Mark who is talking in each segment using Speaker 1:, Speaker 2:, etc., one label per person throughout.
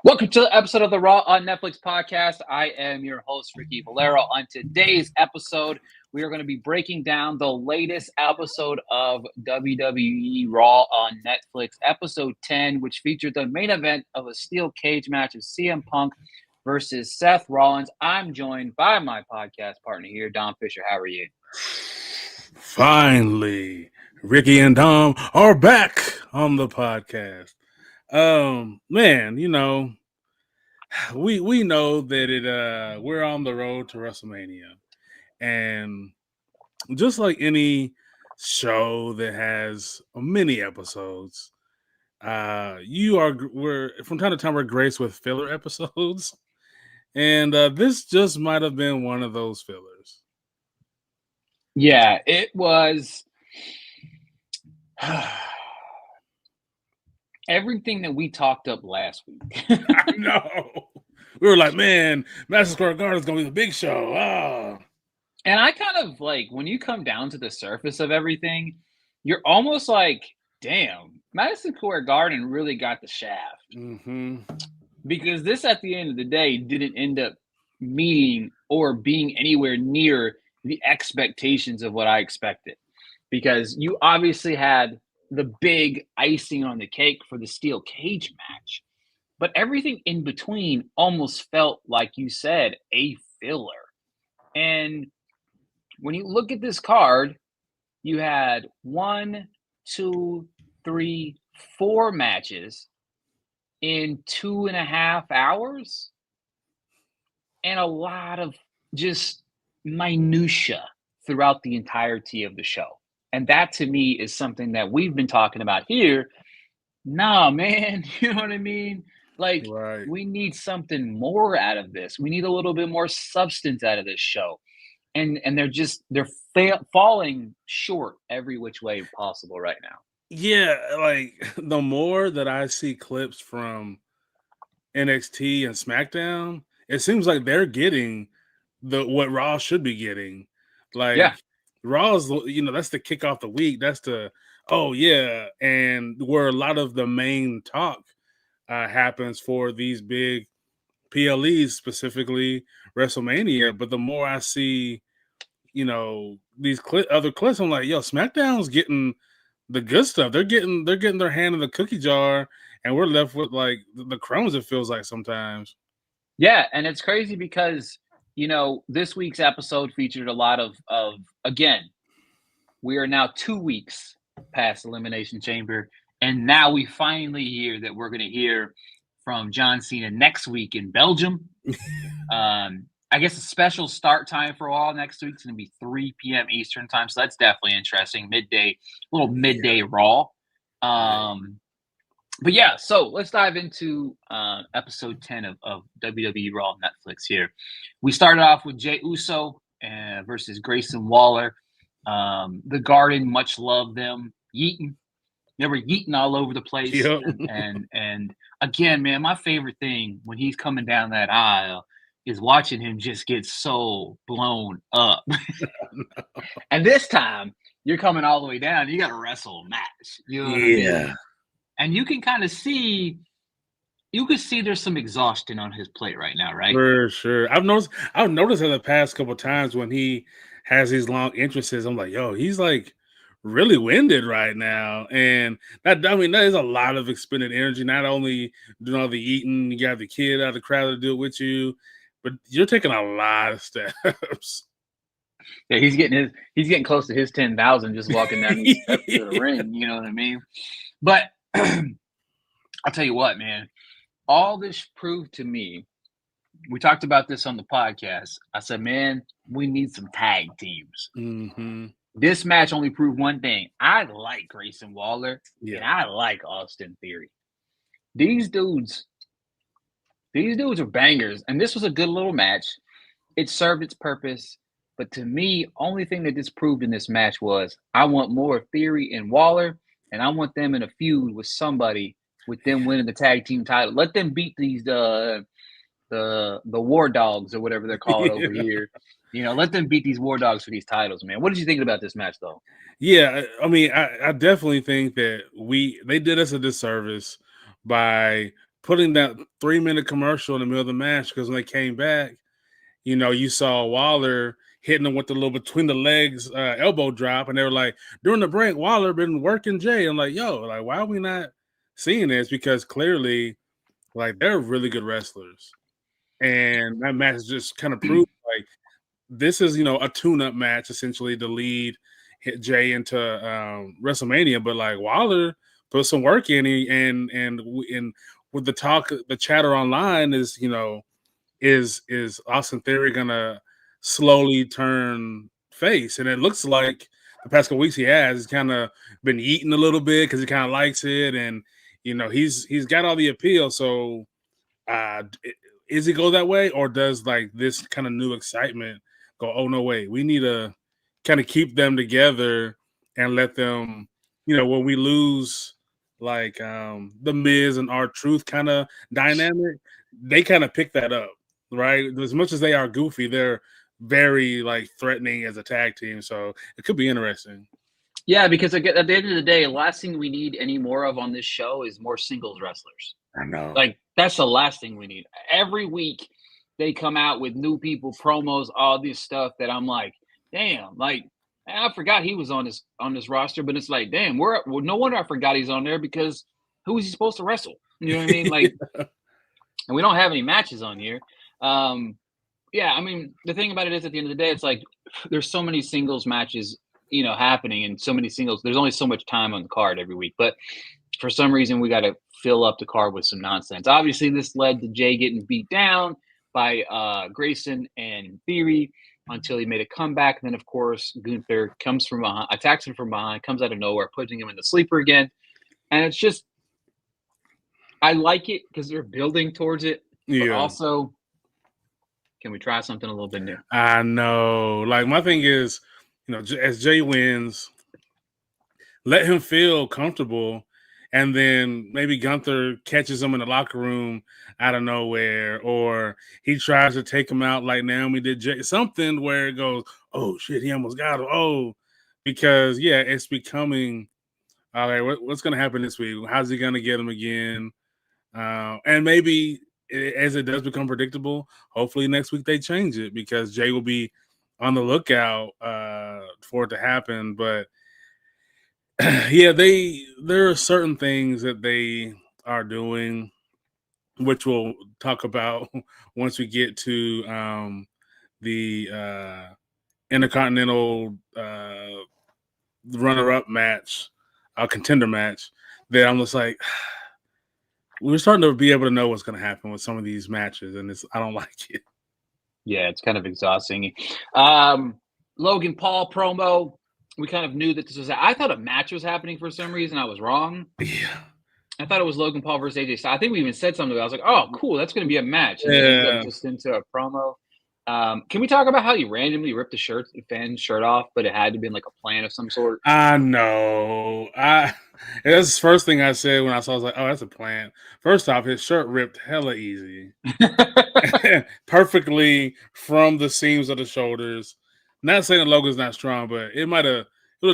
Speaker 1: Welcome to the episode of the Raw on Netflix podcast. I am your host, Ricky Valero. On today's episode, we are going to be breaking down the latest episode of WWE Raw on Netflix, episode 10, which featured the main event of a steel cage match of CM Punk versus Seth Rollins. I'm joined by my podcast partner here, Dom Fisher. How are you?
Speaker 2: Finally, Ricky and Dom are back on the podcast. Man, we know that we're on the road to WrestleMania, and just like any show that has many episodes, we're from time to time we're graced with filler episodes, and this just might have been one of those fillers.
Speaker 1: Yeah, it was everything that we talked up last week.
Speaker 2: I know. We were like, man, Madison Square Garden is going to be the big show.
Speaker 1: And I kind of like, when you come down to the surface of everything, you're almost like, damn, Madison Square Garden really got the shaft.
Speaker 2: Mm-hmm.
Speaker 1: Because this, at the end of the day, didn't end up meeting or being anywhere near the expectations of what I expected. Because you obviously had the big icing on the cake for the steel cage match. But everything in between almost felt, like you said, a filler. And when you look at this card, you had 1, 2, 3, 4 matches in 2.5 hours, and a lot of just minutia throughout the entirety of the show. And that, to me, is something that we've been talking about here. Nah, man, you know what I mean? Like,
Speaker 2: Right.
Speaker 1: we need something more out of this. We need a little bit more substance out of this show. And they're falling short every which way possible right now.
Speaker 2: Yeah, like the more that I see clips from NXT and SmackDown, it seems like they're getting what Raw should be getting. Like,
Speaker 1: Yeah.
Speaker 2: Raw's, that's the kick off the week. That's and where a lot of the main talk happens for these big PLEs, specifically WrestleMania. But the more I see, these other clips, I'm like, yo, SmackDown's getting the good stuff. They're getting their hand in the cookie jar, and we're left with like the crumbs. It feels like sometimes.
Speaker 1: Yeah, and it's crazy because this week's episode featured a lot of again, we are now 2 weeks past Elimination Chamber, and now we finally hear that we're going to hear from John Cena next week in Belgium. I guess a special start time for all next week is going to be 3 p.m. Eastern time, so that's definitely interesting. Little midday Raw. But yeah, so let's dive into episode 10 of WWE Raw on Netflix here. We started off with Jey Uso versus Grayson Waller. The Garden much loved them. Yeeting. They were yeeting all over the place.
Speaker 2: Yep.
Speaker 1: And again, man, my favorite thing when he's coming down that aisle is watching him just get so blown up. And this time, you're coming all the way down. You got to wrestle a match. You know what I mean? And you can kind of see, there's some exhaustion on his plate right now, right?
Speaker 2: For sure. I've noticed in the past couple of times when he has these long entrances, I'm like, yo, he's like really winded right now. And that is a lot of expended energy. Not only doing all the eating, you got the kid out of the crowd to do it with you, but you're taking a lot of steps.
Speaker 1: Yeah, he's getting close to his 10,000 just walking down these steps to the ring. You know what I mean? But I'll tell you what, man. All this proved to me. We talked about this on the podcast. I said, man, we need some tag teams.
Speaker 2: Mm-hmm.
Speaker 1: This match only proved one thing. I like Grayson Waller, and I like Austin Theory. These dudes are bangers, and this was a good little match. It served its purpose, but to me, only thing that this proved in this match was I want more Theory and Waller, and I want them in a feud with somebody, with them winning the tag team title. Let them beat these the War Dogs or whatever they're called over here. Let them beat these War Dogs for these titles, man. What did you think about this match, though?
Speaker 2: Yeah, I mean, I definitely think that they did us a disservice by putting that 3-minute commercial in the middle of the match, because when they came back, you saw Waller hitting him with the little between the legs elbow drop, and they were like, during the break, Waller been working Jay. I'm like, yo, like, why are we not seeing this? Because clearly, like, they're really good wrestlers, and that match just kind of proved like this is a tune-up match essentially to lead Jay into WrestleMania. But like Waller put some work in, and with the chatter online is Austin Theory gonna slowly turn face? And it looks like the past couple weeks he has. He's kind of been eating a little bit because he kind of likes it, and he's got all the appeal. So, is he go that way, or does like this kind of new excitement go, oh no, wait, we need to kind of keep them together and let them, when we lose like the Miz and R-Truth kind of dynamic, they kind of pick that up. Right, as much as they are goofy, they're very like threatening as a tag team, so it could be interesting.
Speaker 1: Yeah, because at the end of the day, the last thing we need any more of on this show is more singles wrestlers.
Speaker 2: I know,
Speaker 1: like that's the last thing we need. Every week they come out with new people, promos, all this stuff that I'm like, damn, like I forgot he was on this roster, but it's like, damn, no wonder I forgot he's on there, because who is he supposed to wrestle? You know what I mean? Like, and we don't have any matches on here. Yeah, I mean, the thing about it is, at the end of the day, it's like there's so many singles matches, happening, and so many singles. There's only so much time on the card every week, but for some reason, we got to fill up the card with some nonsense. Obviously, this led to Jay getting beat down by Grayson and Theory until he made a comeback. And then, of course, Gunther comes from behind, attacks him from behind, comes out of nowhere, putting him in the sleeper again. And it's just, I like it because they're building towards it, but also, can we try something a little bit new?
Speaker 2: I know. Like, my thing is, as Jay wins, let him feel comfortable, and then maybe Gunther catches him in the locker room out of nowhere, or he tries to take him out like Naomi did Jay. Something where it goes, oh, shit, he almost got him. Oh, because, yeah, it's becoming, all right, what's going to happen this week? How's he going to get him again? And maybe as it does become predictable, hopefully next week they change it, because Jay will be on the lookout for it to happen. But yeah, there are certain things that they are doing, which we'll talk about once we get to the Intercontinental runner-up match, contender match, that I'm just like, we're starting to be able to know what's going to happen with some of these matches, and I don't like it.
Speaker 1: Yeah, it's kind of exhausting. Logan Paul promo, we kind of knew that this was. I thought a match was happening for some reason. I was wrong.
Speaker 2: Yeah.
Speaker 1: I thought it was Logan Paul versus AJ Styles. I think we even said something. I was like, oh, cool, that's going to be a match. And it ended up just into a promo. Can we talk about how he randomly ripped the fan's shirt off, but it had to be like a plan of some sort?
Speaker 2: I know. That's the first thing I said when I saw it. I was like, oh, that's a plan. First off, his shirt ripped hella easy. Perfectly from the seams of the shoulders. Not saying the Logan's not strong, but it would have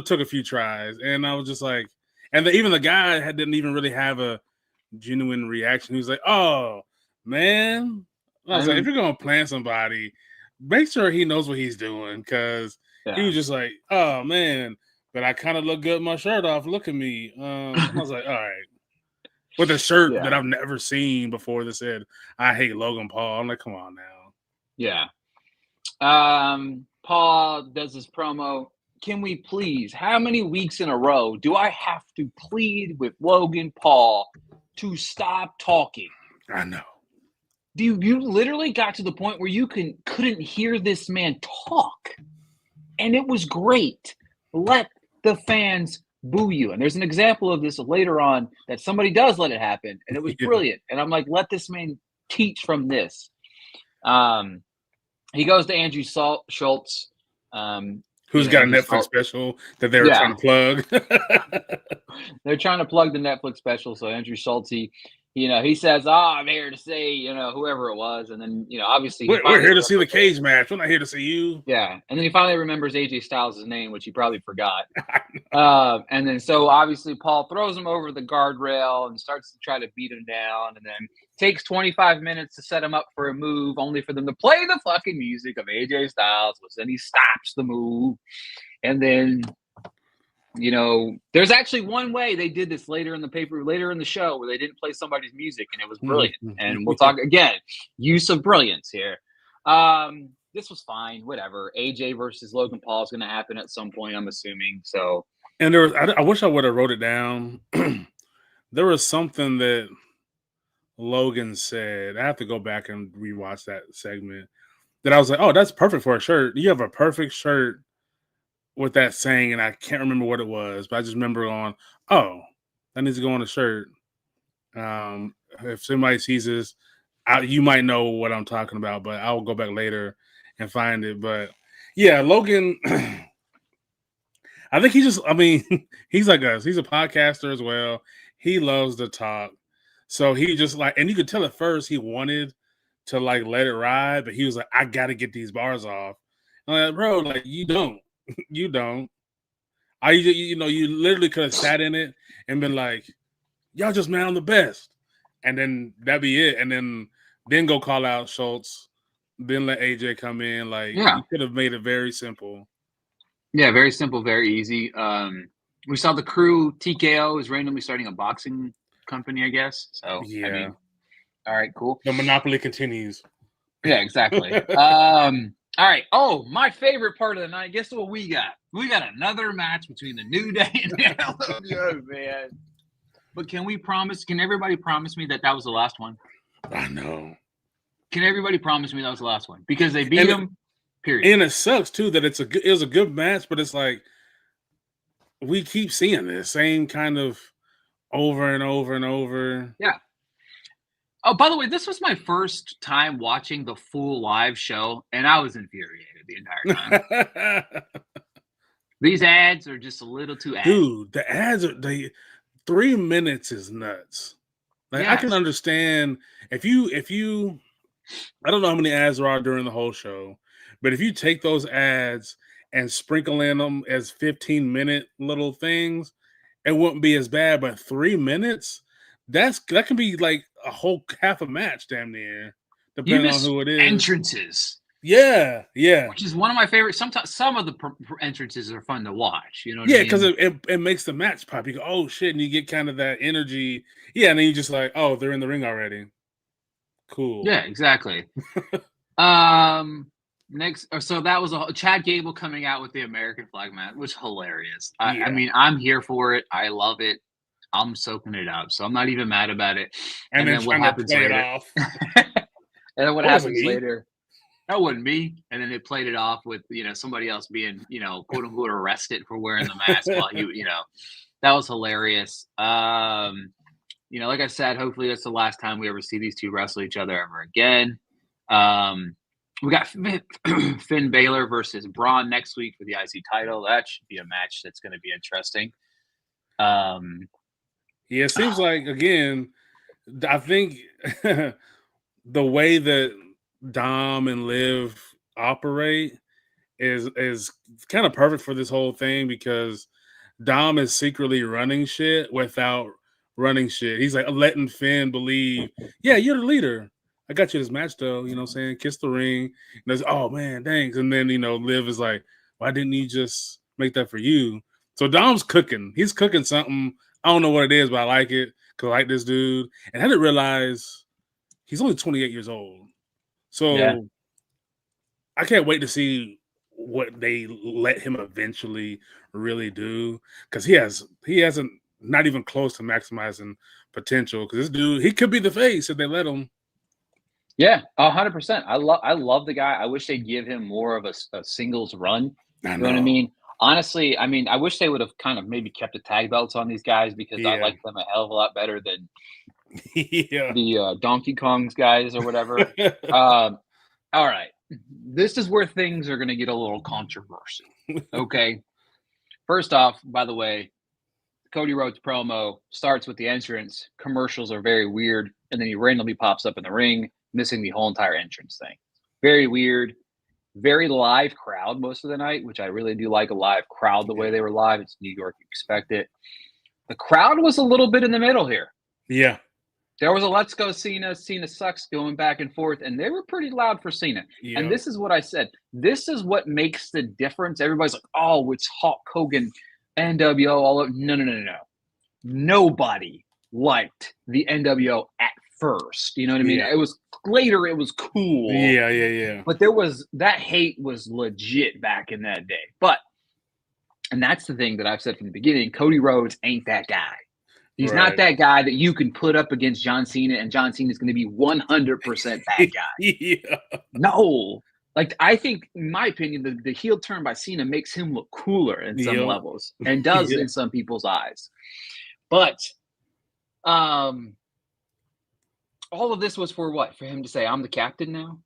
Speaker 2: took a few tries. And I was just like, and even the guy didn't even really have a genuine reaction. He was like, oh, man. I was like, if you're going to plan somebody, make sure he knows what he's doing, because he was just like, oh, man, but I kind of look good with my shirt off. Look at me. I was like, all right. With a shirt that I've never seen before that said, I hate Logan Paul. I'm like, come on now.
Speaker 1: Yeah. Paul does this promo. Can we please, how many weeks in a row do I have to plead with Logan Paul to stop talking?
Speaker 2: I know.
Speaker 1: You literally got to the point where you couldn't hear this man talk. And it was great. Let the fans boo you. And there's an example of this later on that somebody does let it happen. And it was brilliant. And I'm like, let this man teach from this. He goes to Andrew Schultz.
Speaker 2: Who's got a Netflix special that they were trying to plug.
Speaker 1: They're trying to plug the Netflix special. So Andrew Schultz, he he says, "Oh, I'm here to see, whoever it was," and then, obviously he
Speaker 2: We're
Speaker 1: finally
Speaker 2: here to see the
Speaker 1: remembers it.
Speaker 2: cage match. We're not here to see you.
Speaker 1: Yeah, and then he finally remembers AJ Styles' name, which he probably forgot. And then so obviously Paul throws him over the guardrail and starts to try to beat him down, and then takes 25 minutes to set him up for a move, only for them to play the fucking music of AJ Styles, which then he stops the move, and then. There's actually one way they did this later in the show where they didn't play somebody's music, and it was brilliant. And we'll talk again, use of brilliance here. This was fine, whatever. AJ versus Logan Paul is going to happen at some point, I'm assuming. So,
Speaker 2: and I wish I would have wrote it down. There was something that Logan said. I have to go back and rewatch that segment. That I was like, oh, that's perfect for a shirt. You have a perfect shirt with that saying, and I can't remember what it was, but I just remember going, oh, that needs to go on a shirt. If somebody sees this, you might know what I'm talking about, but I'll go back later and find it. But yeah, Logan, I think he's like us. He's a podcaster as well. He loves to talk. So he just and you could tell at first he wanted to let it ride, but he was like, I got to get these bars off. I'm like, bro, you don't. You don't. You literally could have sat in it and been like, y'all just man, I'm the best. And then that'd be it. And then go call out Schultz. Then let AJ come in. You could have made it very simple.
Speaker 1: Yeah, very simple, very easy. We saw the Crew. TKO is randomly starting a boxing company, I guess. So,
Speaker 2: yeah.
Speaker 1: All right, cool.
Speaker 2: The monopoly continues.
Speaker 1: Yeah, exactly. All right. Oh, my favorite part of the night. Guess what we got? We got another match between the New Day and the LWO, man. But can everybody promise me that was the last one?
Speaker 2: I know.
Speaker 1: Can everybody promise me that was the last one? Because they beat him, period.
Speaker 2: And it sucks, too, that it was a good match, but it's like we keep seeing this same kind of over and over and over.
Speaker 1: Yeah. Oh, by the way, this was my first time watching the full live show, and I was infuriated the entire time. These ads are just a little too ad.
Speaker 2: Dude, the ads are 3 minutes is nuts. I can understand if you I don't know how many ads there are during the whole show, but if you take those ads and sprinkle in them as 15-minute little things, it wouldn't be as bad. But 3 minutes, that can be like a whole half a match, damn near, depending on who it is.
Speaker 1: Entrances.
Speaker 2: Yeah.
Speaker 1: Which is one of my favorites. Sometimes some of the entrances are fun to watch. You know what
Speaker 2: I mean?
Speaker 1: because
Speaker 2: it makes the match pop. You go, oh shit, and you get kind of that energy. Yeah, and then you just like, oh, they're in the ring already. Cool.
Speaker 1: Yeah, exactly. Next, so that was Chad Gable coming out with the American flag match, which was hilarious. I mean, I'm here for it. I love it. I'm soaking it up, so I'm not even mad about it.
Speaker 2: And then what happens later?
Speaker 1: And then what happens later? That wasn't me. And then they played it off with somebody else being quote unquote arrested for wearing the mask while that was hilarious. Like I said, hopefully that's the last time we ever see these two wrestle each other ever again. We got Finn Balor versus Braun next week for the IC title. That should be a match that's going to be interesting.
Speaker 2: Yeah, it seems like, again, I think the way that Dom and Liv operate is kind of perfect for this whole thing, because Dom is secretly running shit without running shit. He's like letting Finn believe, yeah, you're the leader. I got you this match though, you know what I'm saying? Kiss the ring. And there's, oh man, thanks. And then, Liv is like, why didn't you just make that for you? So Dom's cooking. He's cooking something. I don't know what it is, but I like it because I like this dude. And I didn't realize he's only 28 years old. So I can't wait to see what they let him eventually really do, because he hasn't not even close to maximizing potential, because this dude, he could be the face if they let him.
Speaker 1: Yeah, 100%. I love the guy. I wish they'd give him more of a singles run. You know what I mean? Honestly, I wish they would have kind of maybe kept the tag belts on these guys, because I like them a hell of a lot better than the Donkey Kong's guys or whatever. All right. This is where things are going to get a little controversial. Okay. First off, by the way, Cody Rhodes promo starts with the entrance. Commercials are very weird, and then he randomly pops up in the ring, missing the whole entire entrance thing. Very weird. Very live crowd most of the night, which I really do like a live crowd the way they were live. It's New York, you expect it. The crowd was a little bit in the middle here.
Speaker 2: Yeah.
Speaker 1: There was a "Let's go Cena, Cena sucks" going back and forth, and they were pretty loud for Cena.
Speaker 2: Yeah.
Speaker 1: And this is what I said. This is what makes the difference. Everybody's like, "Oh, it's Hulk Hogan, NWO, all of." No. Nobody liked the NWO at first. You know what I mean?
Speaker 2: Yeah.
Speaker 1: It was later. It was cool.
Speaker 2: Yeah.
Speaker 1: But there was that hate was legit back in that day. And that's the thing that I've said from the beginning. Cody Rhodes ain't that guy. He's not that guy that you can put up against John Cena, and John Cena is going to be 100% bad guy.
Speaker 2: Yeah.
Speaker 1: No. Like, I think, in my opinion, the heel turn by Cena makes him look cooler in some levels and does in some people's eyes. But all of this was for what? For him to say, "I'm the captain now"?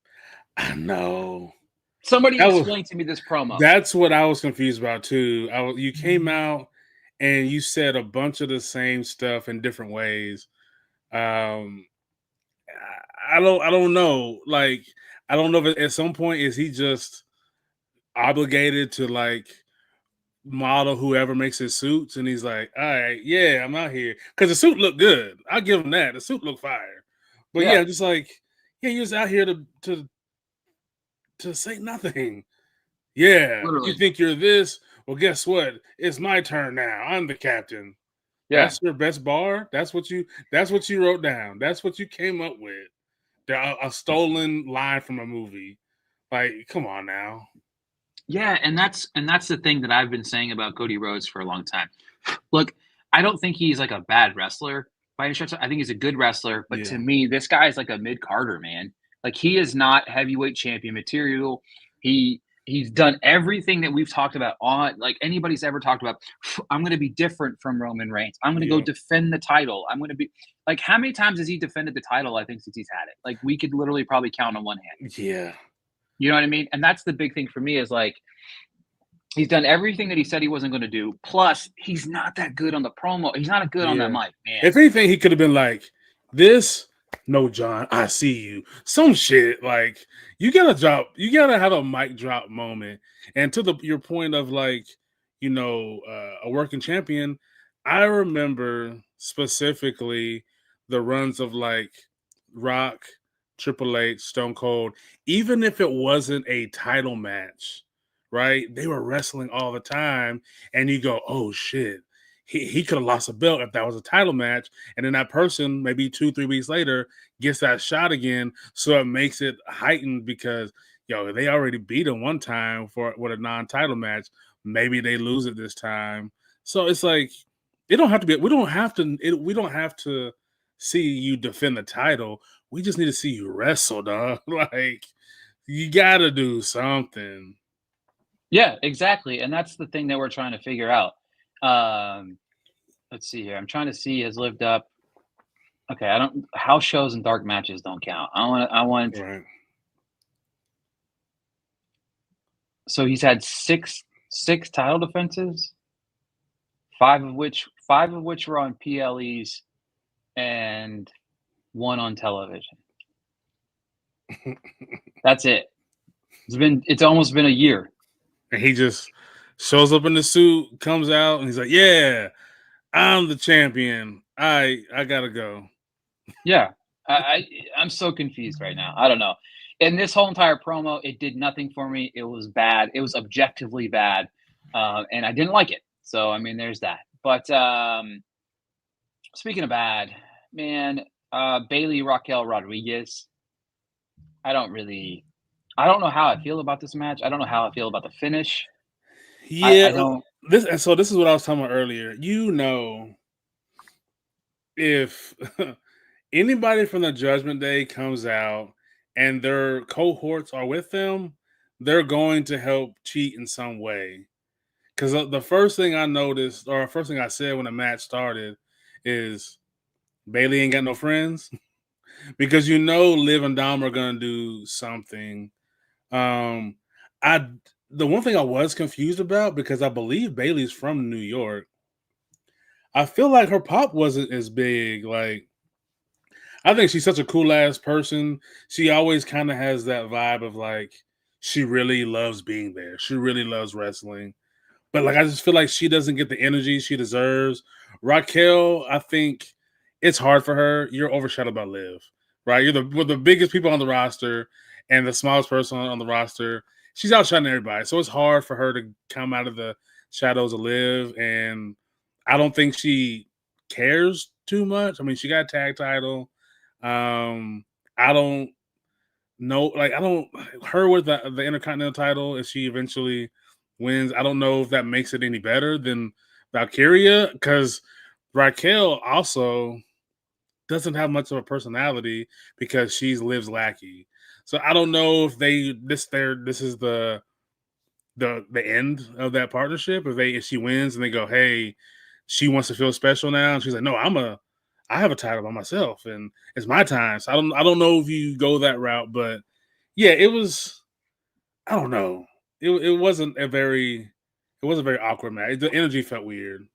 Speaker 2: I know.
Speaker 1: Somebody explain to me this promo.
Speaker 2: That's what I was confused about too. You came out and you said a bunch of the same stuff in different ways. I don't know. Like, I don't know if at some point is he just obligated to like model whoever makes his suits, and he's like, "All right, yeah, I'm out here," because the suit looked good. I'll give him that. The suit looked fire. But yeah, just like, yeah, you're just out here to say nothing. Yeah, literally. You think you're this? Well, guess what? It's my turn now. I'm the captain. Yeah. That's your best bar. That's what you wrote down. That's what you came up with. A stolen line from a movie. Like, come on now.
Speaker 1: Yeah, and that's the thing that I've been saying about Cody Rhodes for a long time. Look, I don't think he's like a bad wrestler by any stretch. I think he's a good wrestler, but to me, this guy is like a mid-carder, man. Like, he is not heavyweight champion material. He's done everything that we've talked about on, like, anybody's ever talked about. I'm going to be different from Roman Reigns. I'm going to go defend the title. I'm going to be like, how many times has he defended the title? I think since he's had it, like, we could literally probably count on one hand.
Speaker 2: Yeah.
Speaker 1: You know what I mean? And that's the big thing for me is like, he's done everything that he said he wasn't going to do. Plus, he's not that good on the promo. He's not good on that mic, man.
Speaker 2: If anything, he could have been like, "This, no, John, I see you." Some shit. Like, you gotta have a mic drop moment. And to your point of like, a working champion, I remember specifically the runs of like Rock, Triple H, Stone Cold, even if it wasn't a title match, right? They were wrestling all the time, and you go, "Oh shit, he could have lost a belt if that was a title match." And then that person, maybe 2-3 weeks later, gets that shot again, so it makes it heightened because they already beat him one time with a non-title match. Maybe they lose it this time. So it's like it don't have to be. We don't have to see you defend the title. We just need to see you wrestle, dog. Like, you got to do something.
Speaker 1: Yeah, exactly. And that's the thing that we're trying to figure out. Let's see here. I'm trying to see has lived up. Okay, house shows and dark matches don't count. I want.
Speaker 2: Right.
Speaker 1: So he's had six title defenses, five of which were on PLEs, and one on television. That's it. It's almost been a year.
Speaker 2: And he just shows up in the suit, comes out, and he's like, "Yeah, I'm the champion. I gotta go."
Speaker 1: Yeah, I'm so confused right now. I don't know. And this whole entire promo, it did nothing for me. It was bad. It was objectively bad, and I didn't like it. So I mean, there's that. But speaking of bad, man, Bailey Raquel Rodriguez. I don't know how I feel about this match. I don't know how I feel about the finish.
Speaker 2: Yeah,
Speaker 1: I don't.
Speaker 2: This is what I was talking about earlier. If anybody from the Judgment Day comes out and their cohorts are with them, they're going to help cheat in some way. Because the first thing I noticed, or first thing I said when the match started, is Bailey ain't got no friends. Because Liv and Dom are gonna do something. The one thing I was confused about, because I believe Bailey's from New York, I feel like her pop wasn't as big. Like, I think she's such a cool ass person. She always kind of has that vibe of like she really loves being there. She really loves wrestling. But like I just feel like she doesn't get the energy she deserves. Raquel, I think it's hard for her. You're overshadowed by Liv, right? You're the biggest people on the roster and the smallest person on the roster. She's outshining everybody, so it's hard for her to come out of the shadows of Liv. And I don't think she cares too much. I mean, she got a tag title. I don't know, like I don't her with the Intercontinental title if she eventually wins. I don't know if that makes it any better than Valkyria because Raquel also doesn't have much of a personality because she's Liv's lackey. So I don't know if this is the end of that partnership. If she wins and they go, hey, she wants to feel special now, and she's like, no, I have a title by myself and it's my time. So I don't know if you go that route, but yeah, it was. I don't know. It wasn't very awkward match. The energy felt weird.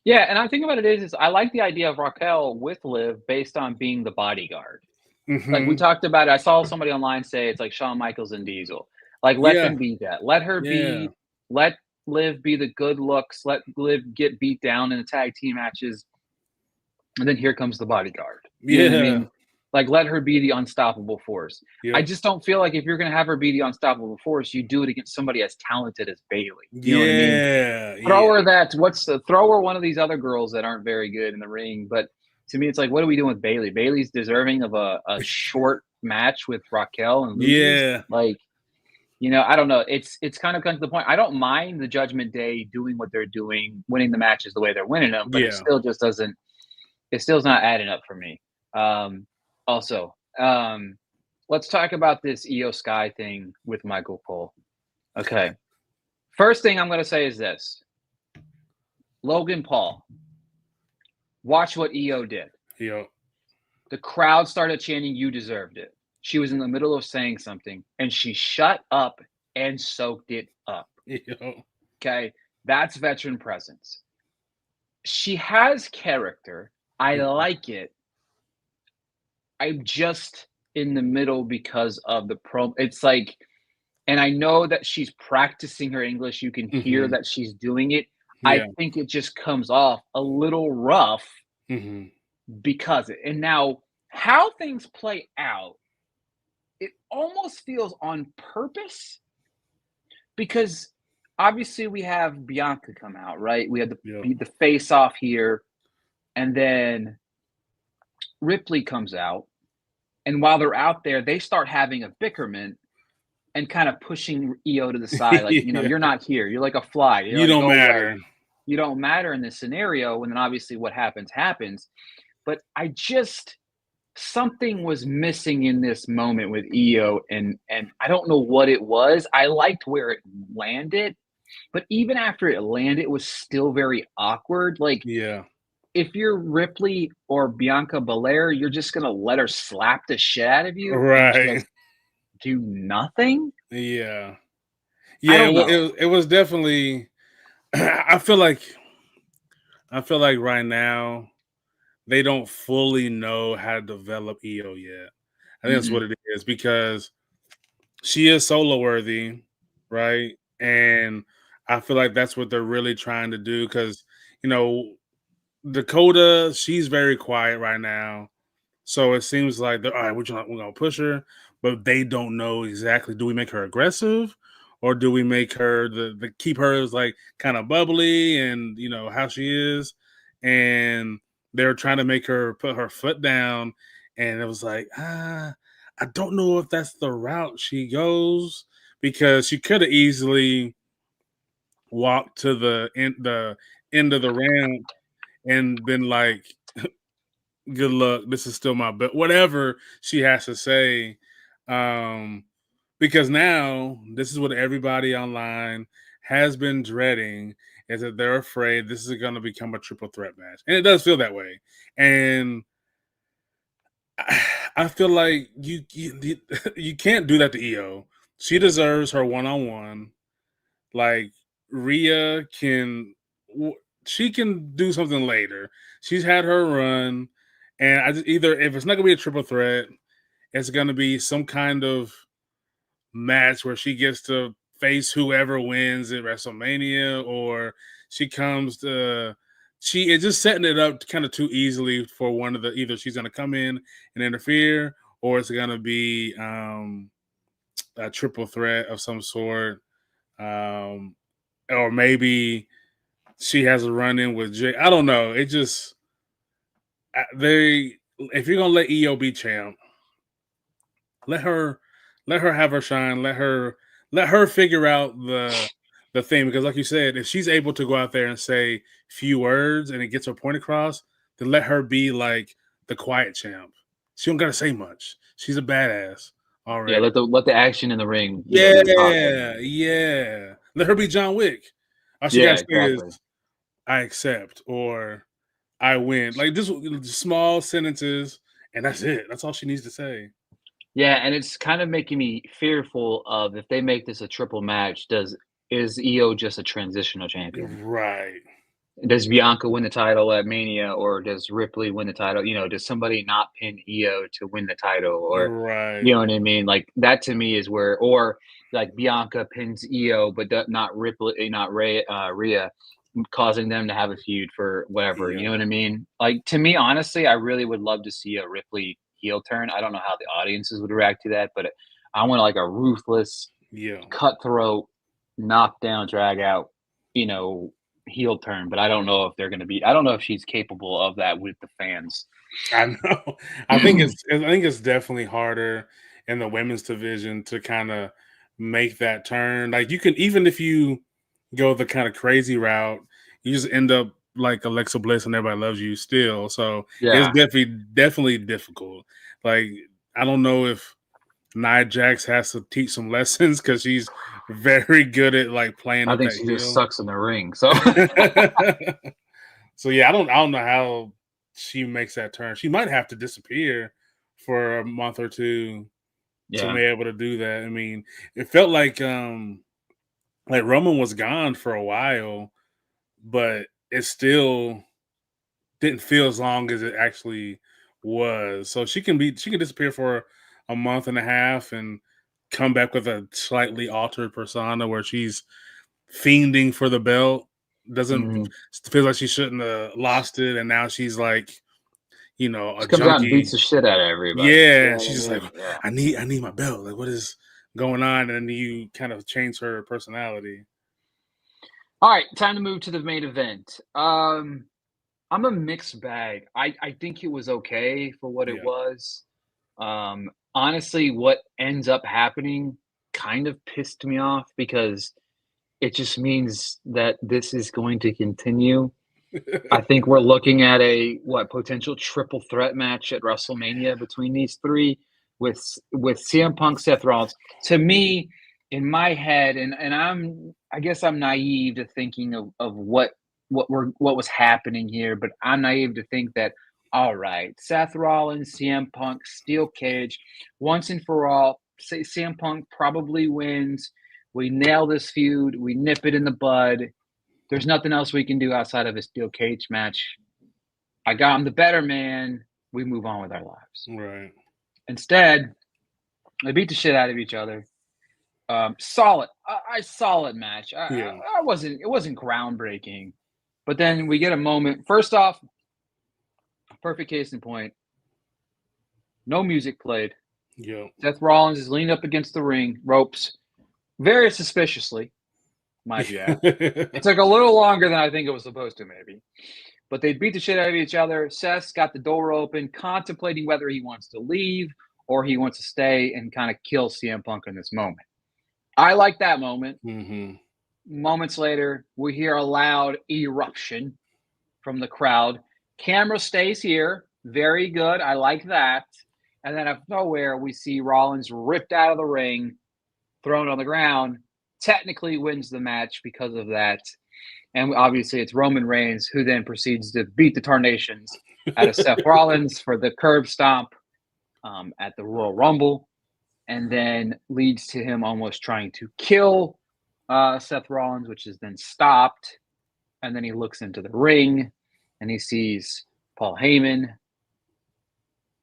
Speaker 1: Yeah, and I think about it is I like the idea of Raquel with Liv based on being the bodyguard. Like we
Speaker 2: Hmm.
Speaker 1: talked about it. I saw somebody online say it's like Shawn Michaels and Diesel. Like let
Speaker 2: Yeah,
Speaker 1: them be that. Let her
Speaker 2: yeah,
Speaker 1: be let Liv be the good looks. Let Liv get beat down in the tag team matches. And then here comes the bodyguard. You know what I
Speaker 2: yeah,
Speaker 1: mean? Like let her be the unstoppable force. I
Speaker 2: yep,
Speaker 1: just don't feel like if you're gonna have her be the unstoppable force, you do it against somebody as talented as Bailey. You know what I mean?
Speaker 2: yeah,
Speaker 1: Throw
Speaker 2: yeah,
Speaker 1: her throw her one of these other girls that aren't very good in the ring. But to me, it's like, what are we doing with Bailey? Bailey's deserving of a short match with Raquel and loses.
Speaker 2: yeah,
Speaker 1: Like, I don't know. It's kind of come to the point. I don't mind the Judgment Day doing what they're doing, winning the matches the way they're winning them, but it
Speaker 2: yeah.
Speaker 1: still just doesn't. It still's not adding up for me. Also, let's talk about this Io Sky thing with Michael Cole. Okay. First thing I'm going to say is this: Logan Paul. Watch what EO did.
Speaker 2: Yep.
Speaker 1: The crowd started chanting, "You deserved it." She was in the middle of saying something and she shut up and soaked it up.
Speaker 2: Yep.
Speaker 1: Okay. That's veteran presence. She has character. I
Speaker 2: Mhm.
Speaker 1: like it. I'm just in the middle because of the pro. It's like, and I know that she's practicing her English. You can hear
Speaker 2: Mhm.
Speaker 1: that she's doing it. I
Speaker 2: Yeah.
Speaker 1: think it just comes off a little rough
Speaker 2: Mhm.
Speaker 1: because and now how things play out, it almost feels on purpose because obviously we have Bianca come out, right? We had
Speaker 2: Yep.
Speaker 1: the face off here, and then Ripley comes out, and while they're out there, they start having a bickerment and kind of pushing EO to the side, like,
Speaker 2: Yeah.
Speaker 1: you're not here. You're like a fly. You're
Speaker 2: You
Speaker 1: like,
Speaker 2: don't
Speaker 1: go away.
Speaker 2: matter.
Speaker 1: You don't matter in this scenario. And then obviously what happens happens. But something was missing in this moment with EO, and I don't know what it was. I liked where it landed, but even after it landed, it was still very awkward. Like
Speaker 2: Yeah.
Speaker 1: if you're Ripley or Bianca Belair, you're just gonna let her slap the shit out of you and
Speaker 2: Right.
Speaker 1: just do nothing.
Speaker 2: Yeah.
Speaker 1: I
Speaker 2: Yeah.
Speaker 1: don't know.
Speaker 2: It was definitely. I feel like right now they don't fully know how to develop EO yet. I think that's
Speaker 1: Mm-mm.
Speaker 2: what it is because she is solo worthy, right? And I feel like that's what they're really trying to do because, you know, Dakota, she's very quiet right now. So it seems like they're all right, we're gonna push her, but they don't know exactly, do we make her aggressive or do we make her the keep her as like kind of bubbly and how she is. And they're trying to make her put her foot down. And it was like, I don't know if that's the route she goes because she could have easily walked to the end of the ramp and been like, good luck. This is still my bet. Whatever she has to say. Um, because now this is what everybody online has been dreading is that they're afraid this is going to become a triple threat match. And it does feel that way. And I feel like you can't do that to EO. She deserves her one-on-one. Like Rhea can she can do something later. She's had her run, and I just either if it's not gonna be a triple threat, it's gonna be some kind of match where she gets to face whoever wins at WrestleMania, or she comes to she is just setting it up kind of too easily for one of the either she's gonna come in and interfere, or it's gonna be a triple threat of some sort. Or maybe she has a run in with Jay. I don't know. It just they if you're gonna let EO be champ, let her have her shine. Let her figure out the thing, because like you said, if she's able to go out there and say few words and it gets her point across, then let her be like the quiet champ. She don't gotta say much. She's a badass
Speaker 1: Yeah,
Speaker 2: already.
Speaker 1: let the action in the ring, do the talking.
Speaker 2: Yeah. Let her be John Wick. All she
Speaker 1: Yeah,
Speaker 2: gotta say is
Speaker 1: exactly.
Speaker 2: I accept or I win. Like just small sentences, and that's it. That's all she needs to say.
Speaker 1: Yeah, and it's kind of making me fearful of if they make this a triple match, is EO just a transitional champion?
Speaker 2: Right.
Speaker 1: Does Bianca win the title at Mania, or does Ripley win the title? Does somebody not pin EO to win the title, or
Speaker 2: Right.
Speaker 1: you know what I mean? Like that to me is where, or like Bianca pins EO, but not Ripley, not Rhea, causing them to have a feud for whatever. You know
Speaker 2: Yeah.
Speaker 1: what I mean? Like to me, honestly, I really would love to see a Ripley heel turn. I don't know how the audiences would react to that, but I want like a ruthless,
Speaker 2: Yeah.
Speaker 1: cutthroat, knockdown, drag out, you know, heel turn. But I don't know if they're going to be. I don't know if she's capable of that with the fans.
Speaker 2: I know. I think it's definitely harder in the women's division to kind of make that turn. Like you can even if you go the kind of crazy route, you just end up like Alexa Bliss and everybody loves you still. So it's
Speaker 1: Yeah,
Speaker 2: definitely difficult. Like I don't know if Nia Jax has to teach some lessons because she's very good at like playing
Speaker 1: I
Speaker 2: up
Speaker 1: think
Speaker 2: that
Speaker 1: she just
Speaker 2: heel.
Speaker 1: sucks in the ring. So
Speaker 2: So yeah, I don't know how she makes that turn. She might have to disappear for a month or two to
Speaker 1: yeah,
Speaker 2: be able to do that. I mean, it felt like Roman was gone for a while, but it still didn't feel as long as it actually was. So she can disappear for a month and a half and come back with a slightly altered persona where she's fiending for the belt. Doesn't
Speaker 1: mhm.
Speaker 2: feel like she shouldn't have lost it, and now she's like, a
Speaker 1: She comes out and beats
Speaker 2: junkie.
Speaker 1: the shit out of everybody. You
Speaker 2: Yeah,
Speaker 1: know
Speaker 2: and
Speaker 1: what I
Speaker 2: she's just like,
Speaker 1: mean? Yeah.
Speaker 2: I need my belt. Like, what is going on? And then you kind of change her personality.
Speaker 1: All right, time to move to the main event. I'm a mixed bag. I think it was okay for what it
Speaker 2: Yeah.
Speaker 1: was. Honestly, what ends up happening kind of pissed me off because it just means that this is going to continue. I think we're looking at a what potential triple threat match at WrestleMania between these three with CM Punk, Seth Rollins. To me, in my head, and I guess I'm naive to thinking of what was happening here, but I'm naive to think that all right, Seth Rollins, CM Punk, steel cage, once and for all. CM Punk probably wins. We nail this feud. We nip it in the bud. There's nothing else we can do outside of a steel cage match. I got him the better man. We move on with our lives.
Speaker 2: Right.
Speaker 1: Instead, they beat the shit out of each other. Solid, solid match.
Speaker 2: Yeah.
Speaker 1: I wasn't. It wasn't groundbreaking, but then we get a moment. First off, perfect case in point. No music played.
Speaker 2: Yeah.
Speaker 1: Seth Rollins is leaned up against the ring ropes, very suspiciously, might you add. It took a little longer than I think it was supposed to, maybe. But they beat the shit out of each other. Seth's got the door open, contemplating whether he wants to leave or he wants to stay and kind of kill CM Punk in this moment. I like that moment.
Speaker 2: hmm
Speaker 1: Moments later, we hear a loud eruption from the crowd. Camera stays here. Very good. I like that. And then out of nowhere, we see Rollins ripped out of the ring, thrown on the ground, technically wins the match because of that. And obviously, it's Roman Reigns who then proceeds to beat the Tarnations out of Seth Rollins for the curb stomp at the Royal Rumble, and then leads to him almost trying to kill Seth Rollins, which is then stopped. and then he looks into the ring, and he sees Paul Heyman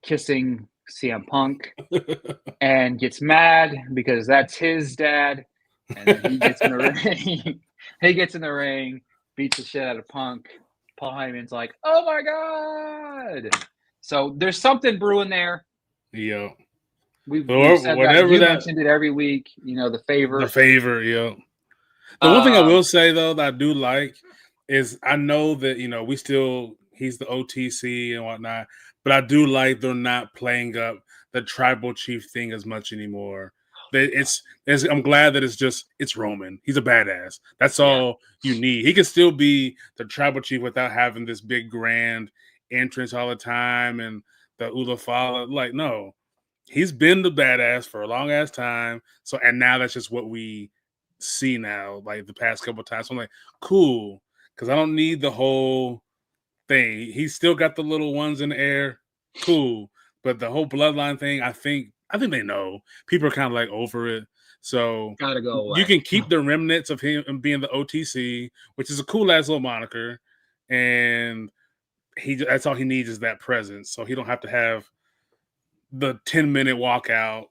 Speaker 1: kissing CM Punk, and gets mad because that's his dad. And then he gets in the ring. He gets in the ring, beats the shit out of Punk. Paul Heyman's like, "Oh my god!" So there's something brewing there.
Speaker 2: Yeah.
Speaker 1: We've
Speaker 2: So
Speaker 1: said that.
Speaker 2: whatever
Speaker 1: You
Speaker 2: that
Speaker 1: mentioned it every week. You know, the
Speaker 2: the
Speaker 1: favor.
Speaker 2: favor, yeah. The one thing I will say though that I do like is I know that we still he's the OTC and whatnot, but I do like they're not playing up the tribal chief thing as much anymore. I'm glad that it's Roman. He's a badass. That's
Speaker 1: Yeah,
Speaker 2: all you need. He can still be the tribal chief without having this big grand entrance all the time and the Ulafala. Like, no, he's been the badass for a long ass time. So, and now that's just what we see now, like the past couple of times. So I'm like, cool, because I don't need the whole thing. He's still got the little ones in the air, cool. But the whole bloodline thing, I think they know. People are kind of like over it. So
Speaker 1: gotta go
Speaker 2: you
Speaker 1: away.
Speaker 2: can keep the remnants of him being the OTC, which is a cool ass little moniker, and that's all he needs is that presence. So he don't have to have the 10-minute walkout.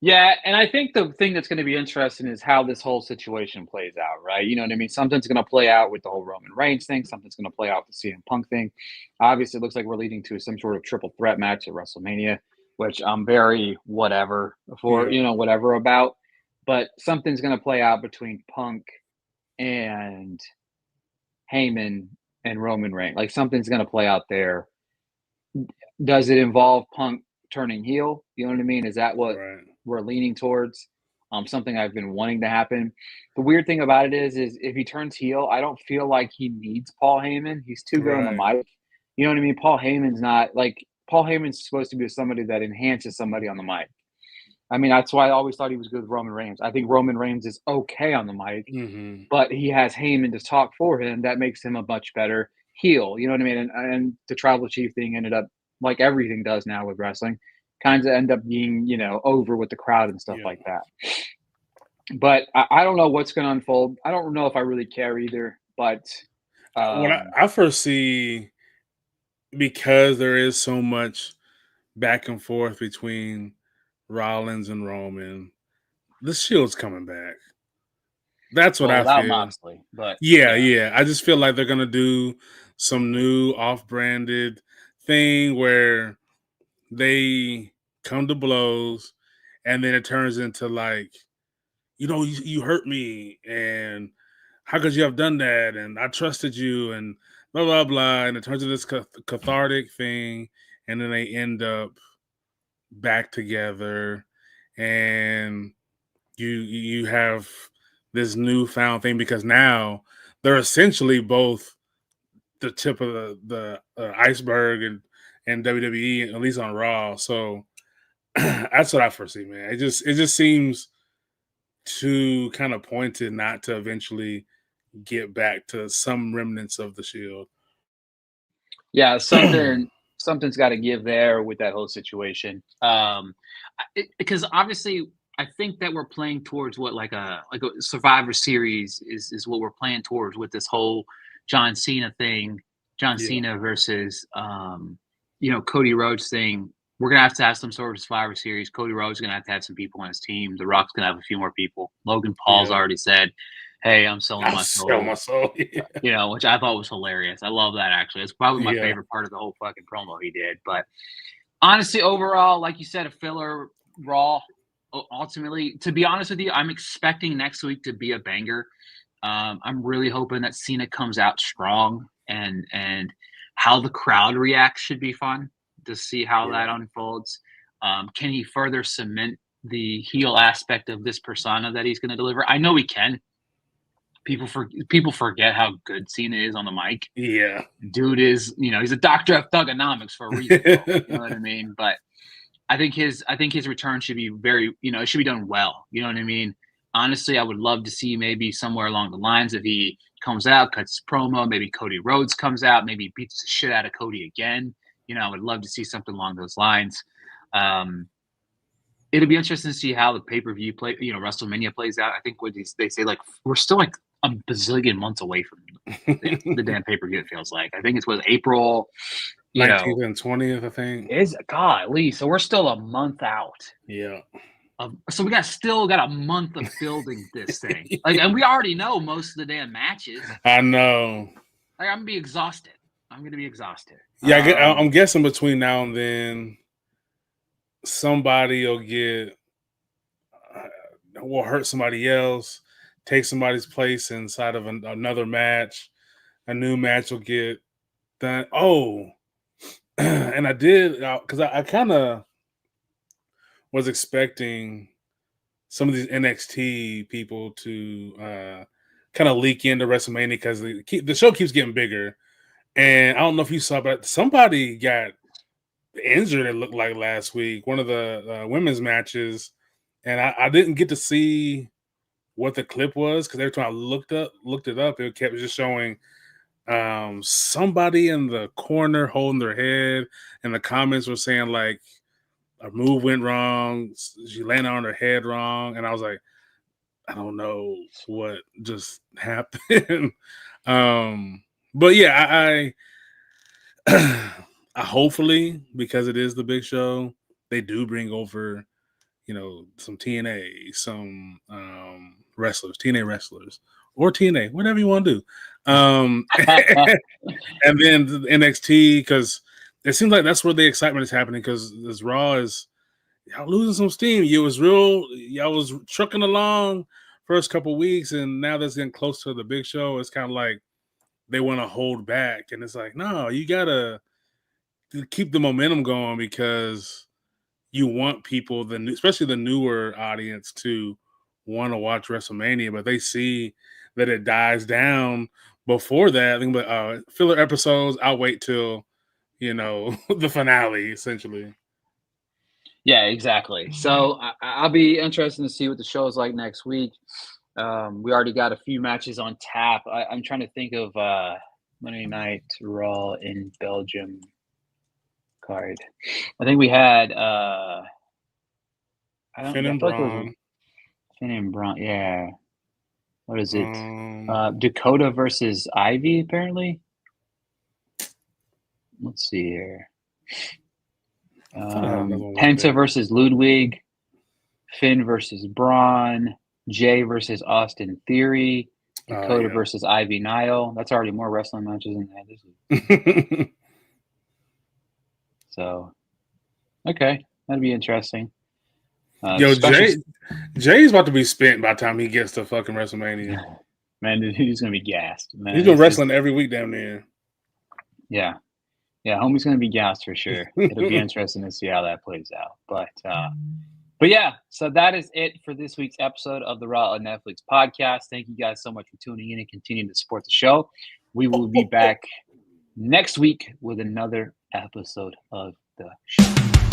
Speaker 1: Yeah, and I think the thing that's going to be interesting is how this whole situation plays out, right? You know what I mean? Something's going to play out with the whole Roman Reigns thing. Something's going to play out with the CM Punk thing. Obviously, it looks like we're leading to some sort of triple threat match at WrestleMania, which I'm very whatever for,
Speaker 2: Yeah,
Speaker 1: whatever about. But something's going to play out between Punk and Heyman and Roman Reigns. Like something's going to play out there. Does it involve Punk turning heel? You know what I mean? Is that what
Speaker 2: right,
Speaker 1: we're leaning towards? Something I've been wanting to happen. The weird thing about it is if he turns heel, I don't feel like he needs Paul Heyman. He's too good on the
Speaker 2: right.
Speaker 1: mic. You know what I mean? Paul Heyman's supposed to be somebody that enhances somebody on the mic. I mean, that's why I always thought he was good with Roman Reigns. I think Roman Reigns is okay on the mic,
Speaker 2: Mm-hmm.
Speaker 1: but he has Heyman to talk for him. That makes him a much better heel. You know what I mean? And the tribal chief thing ended up like everything does now with wrestling, kind of end up being over with the crowd and stuff
Speaker 2: Yeah.
Speaker 1: like that. But I don't know what's going to unfold. I don't know if I really care either. But
Speaker 2: What I foresee, because there is so much back and forth between Rollins and Roman, the Shield's coming back. That's what
Speaker 1: well,
Speaker 2: I
Speaker 1: without
Speaker 2: feel.
Speaker 1: Moxley, but
Speaker 2: Yeah,
Speaker 1: yeah,
Speaker 2: yeah. I just feel like they're gonna do some new off-branded thing where they come to blows, and then it turns into like, you hurt me, and how could you have done that? And I trusted you, and blah blah blah. And it turns into this cathartic thing, and then they end up back together, and you have this newfound thing because now they're essentially both the tip of the iceberg and WWE, at least on Raw. So that's what I foresee, man. It just seems too kind of pointed not to eventually get back to some remnants of the Shield.
Speaker 1: yeah, something's got to give there with that whole situation. Because obviously, I think that we're playing towards what like a Survivor Series is what we're playing towards with this whole John Cena thing, John
Speaker 2: Yeah,
Speaker 1: Cena versus Cody Rhodes thing. We're gonna have to have some sort of Survivor Series. Cody Rhodes is gonna have to have some people on his team. The Rock's gonna have a few more people. Logan Paul's
Speaker 2: yeah.
Speaker 1: already said, "Hey, I'm selling
Speaker 2: I
Speaker 1: my
Speaker 2: sell my
Speaker 1: soul."
Speaker 2: soul.
Speaker 1: Which I thought was hilarious. I love that actually. It's probably my
Speaker 2: Yeah,
Speaker 1: favorite part of the whole fucking promo he did. But honestly, overall, like you said, a filler Raw. Ultimately, to be honest with you, I'm expecting next week to be a banger. I'm really hoping that Cena comes out strong and how the crowd reacts should be fun to see how
Speaker 2: yeah,
Speaker 1: that unfolds. Can he further cement the heel aspect of this persona that he's going to deliver? I know he can. People forget how good Cena is on the mic.
Speaker 2: yeah.
Speaker 1: Dude is, he's a doctor of thugonomics for a reason, folks. You know what I mean? But I think his return should be very, it should be done well. You know what I mean? Honestly, I would love to see maybe somewhere along the lines if he comes out, cuts promo, maybe Cody Rhodes comes out, maybe beats the shit out of Cody again. I would love to see something along those lines. Um, it'll be interesting to see how the pay-per-view WrestleMania plays out. I think what they say, like, we're still like a bazillion months away from the damn pay-per-view, it feels like. I think it was April,
Speaker 2: 19th and 20th, I think.
Speaker 1: Is golly, so we're still a month out.
Speaker 2: Yeah.
Speaker 1: So we still got a month of building this thing. And we already know most of the damn matches.
Speaker 2: I know.
Speaker 1: I'm gonna be exhausted.
Speaker 2: Yeah, I'm guessing between now and then, somebody will hurt somebody else, take somebody's place inside of another match. A new match will get done. Oh, and I did because I kind of was expecting some of these NXT people to kind of leak into WrestleMania because the show keeps getting bigger. And I don't know if you saw, but somebody got injured, it looked like last week, one of the women's matches. And I didn't get to see what the clip was because every time I looked it up, it kept just showing somebody in the corner holding their head, and the comments were saying like a move went wrong, she landed on her head wrong, and I was like, I don't know what just happened. But yeah, I hopefully, because it is the big show, they do bring over, some TNA, some wrestlers, TNA wrestlers, or TNA, whatever you want to do. And then the NXT, because it seems like that's where the excitement is happening, because this Raw is y'all losing some steam. Y'all was trucking along first couple weeks, and now that's getting close to the big show. It's kind of like they want to hold back, and it's like, no, you gotta keep the momentum going, because you want people, especially the newer audience, to want to watch WrestleMania, but they see that it dies down before that. I think, filler episodes, I'll wait till the finale, essentially.
Speaker 1: Yeah, exactly. So I'll be interested to see what the show is like next week. We already got a few matches on tap. I'm trying to think of Monday Night Raw in Belgium card. I think we had
Speaker 2: Finn and Braun.
Speaker 1: Finn and Braun, yeah. What is it? Dakota versus Ivy, apparently. Let's see here. Penta versus Ludwig, Finn versus Braun, Jay versus Austin Theory, Dakota versus Ivy Nile. That's already more wrestling matches than that. So, okay, that'd be interesting.
Speaker 2: Jay's about to be spent by the time he gets to fucking WrestleMania.
Speaker 1: Man, he's gonna be gassed. Man,
Speaker 2: he's been wrestling every week down there.
Speaker 1: Yeah, homie's gonna be gassed for sure. It'll be interesting to see how that plays out. But yeah, so that is it for this week's episode of the Raw on Netflix podcast. Thank you guys so much for tuning in and continuing to support the show. We will be back next week with another episode of the show.